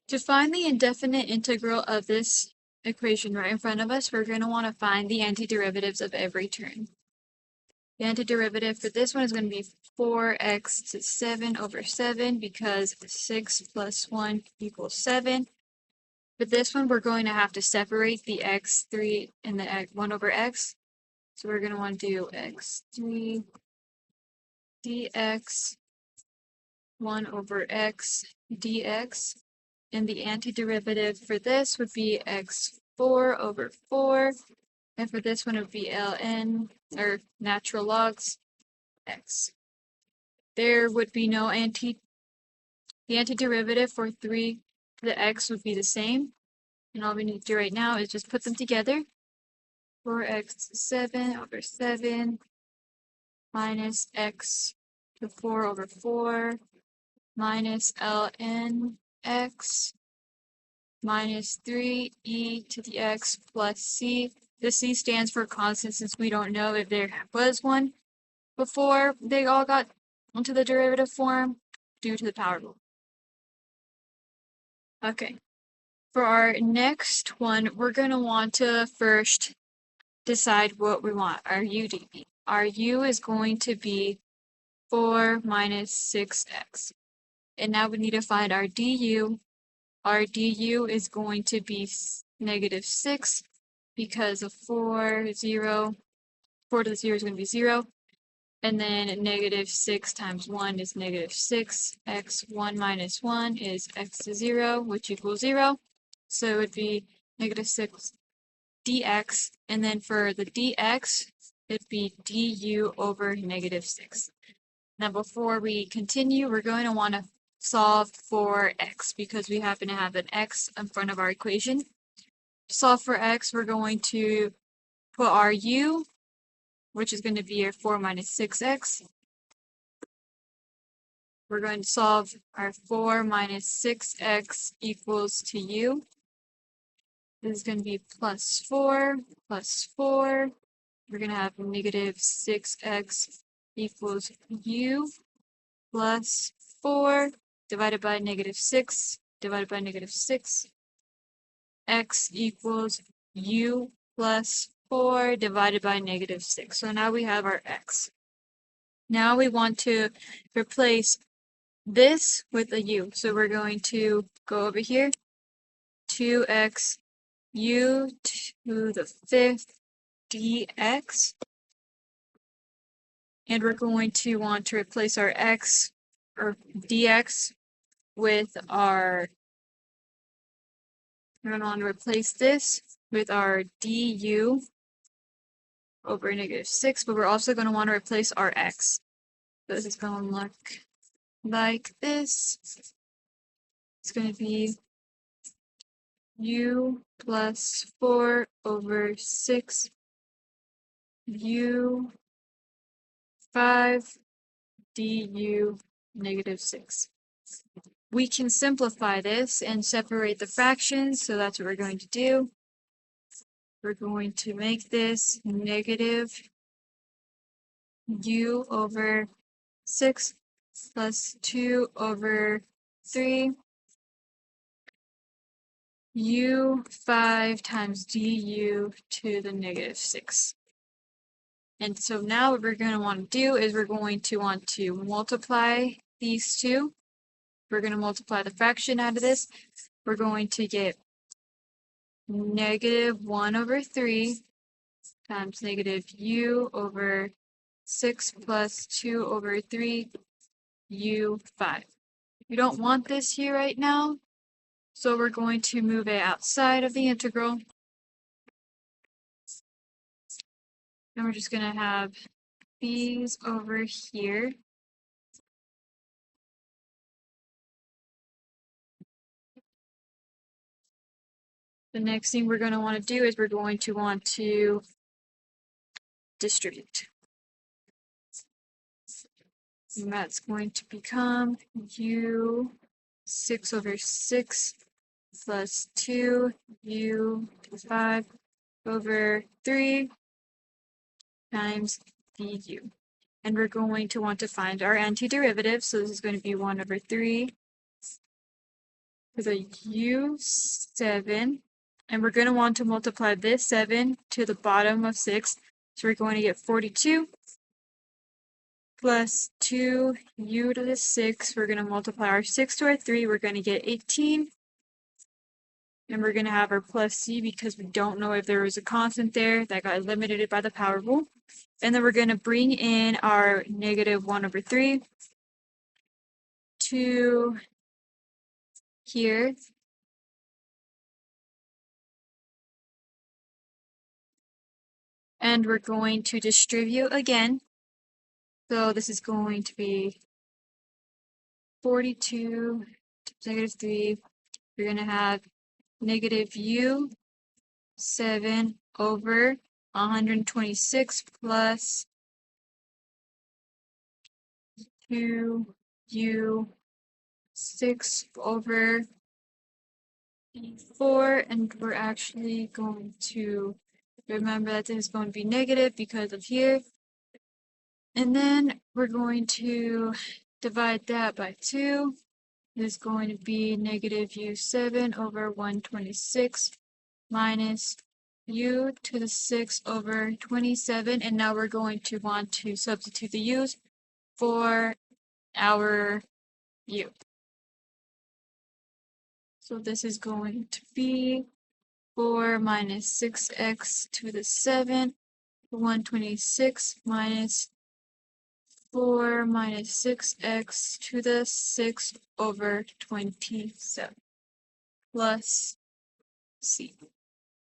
To find the indefinite integral of this equation right in front of us, we're going to want to find the antiderivatives of every term. The antiderivative for this one is going to be 4x to 7 over 7 because 6 plus 1 equals 7. For this one, we're going to have to separate the x3 and the 1 over x. So we're going to want to do x3 dx 1 over x dx. And the antiderivative for this would be x4 over 4. And for this one, it would be ln, or natural logs, x. There would be no the antiderivative for 3 to the x would be the same. And all we need to do right now is just put them together. 4x to 7 over 7 minus x to 4 over 4 minus ln x minus 3e to the x plus c. The c stands for constant since we don't know if there was one before they all got into the derivative form due to the power rule. Okay. For our next one, we're going to want to first decide what we want our u to be. Our u is going to be 4 minus 6x. And now we need to find our du. Our du is going to be negative 6 because of 4 to the 0 is going to be 0. And then negative 6 times 1 is negative 6. X1 minus 1 is x to 0, which equals 0. So it would be negative 6 dx. And then for the dx, it'd be du over negative 6. Now before we continue, we're going to want to solve for x because we happen to have an x in front of our equation. To solve for x, we're going to put our u, which is going to be our 4 minus 6x. We're going to solve our 4 minus 6x equals to u. This is going to be plus 4 plus 4. We're going to have negative 6x equals u plus 4 divided by negative 6 divided by negative 6. X equals u plus 4 divided by negative 6. So now we have our x. Now we want to replace this with a u. So we're going to go over here. 2x u to the 5th dx. And we're going to want to replace our x, or dx, with our, we're going to want to replace this with our du over negative 6, but we're also going to want to replace our x. So this is going to look like this. It's going to be u plus 4 over 6 u 5 du negative 6. We can simplify this and separate the fractions, so that's what we're going to do. We're going to make this negative u over 6 plus 2 over 3 u5 times du to the negative 6. And so now what we're going to want to do is we're going to want to multiply these two. We're going to multiply the fraction out of this. We're going to get negative 1 over 3 times negative u over 6 plus 2 over 3 u5. We don't want this here right now, so we're going to move it outside of the integral. And we're just going to have these over here. The next thing we're going to want to do is we're going to want to distribute. And that's going to become u 6 over 6 plus 2 u 5 over 3 times du. And we're going to want to find our antiderivative. So this is going to be 1 over 3 with a u7, and we're going to want to multiply this 7 to the bottom of 6. So we're going to get 42 plus 2u to the 6. We're going to multiply our 6 to our 3. We're going to get 18. And we're going to have our plus c because we don't know if there was a constant there that got eliminated by the power rule. And then we're going to bring in our negative 1/3 to here. And we're going to distribute again. So this is going to be 42 times -3. We're going to have negative u7 over 126 plus 2u6 over 4, and we're actually going to remember that this is going to be negative because of here. And then we're going to divide that by 2. This is going to be negative u7 over 126 minus u to the 6 over 27. And now we're going to want to substitute the u's for our u. So this is going to be 4 minus 6x to the 7, 126 minus 4 minus 6x to the 6 over 27 plus c.